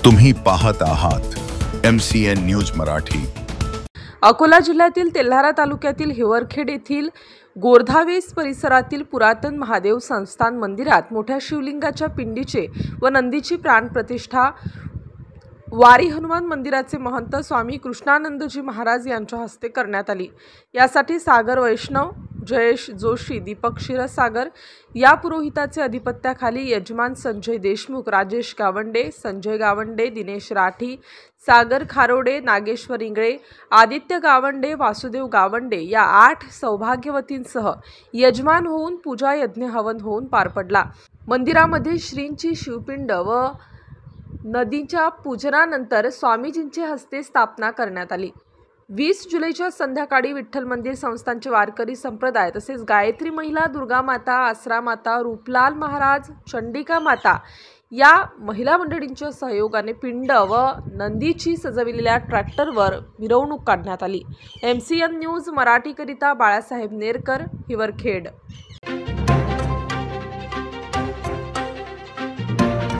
तुम्ही पाहत आहात MCN न्यूज मराठी। अकोला जिल्ह्यातील तेल्हारा तालुक्यातील हिवरखेड येथील गोरधावेस परिसरातील पुरातन महादेव संस्थान मंदिरात मोठ्या शिवलिंगाच्या पिंडीचे व नंदीची प्राणप्रतिष्ठा वारी हनुमान मंदिराचे महंत स्वामी कृष्णानंदजी महाराज यांच्या हस्ते करण्यात आली। यासाठी सागर वैष्णव, जयेश जोशी, दीपक क्षीरसागर या पुरोहिताचे अधिपत्याखाली यजमान संजय देशमुख, राजेश गावंडे, संजय गावंडे, दिनेश राठी, सागर खारोडे, नागेश्वर इंगळे, आदित्य गावंडे, वासुदेव गावंडे या 8 सौभाग्यवतींसह यजमान होऊन पूजा यज्ञ हवन होऊन पार पडला। मंदिरामध्ये श्रींची शिवपिंड व नदीच्या पूजनानंतर स्वामीजींच्या हस्ते स्थापना करण्यात आली। 20 जुलैच्या संध्याकाळी विठ्ठल मंदिर संस्थानचे वारकरी संप्रदाय तसेच गायत्री महिला, दुर्गा माता, आसरा माता, रूपलाल महाराज, चंडिका माता या महिला मंडळींच्या सहयोगाने पिंड व नंदीची सजविलेल्या ट्रॅक्टरवर मिरवणूक काढण्यात आली। MCN न्यूज मराठीकरिता बाळासाहेब नेरकर, हिवरखेड।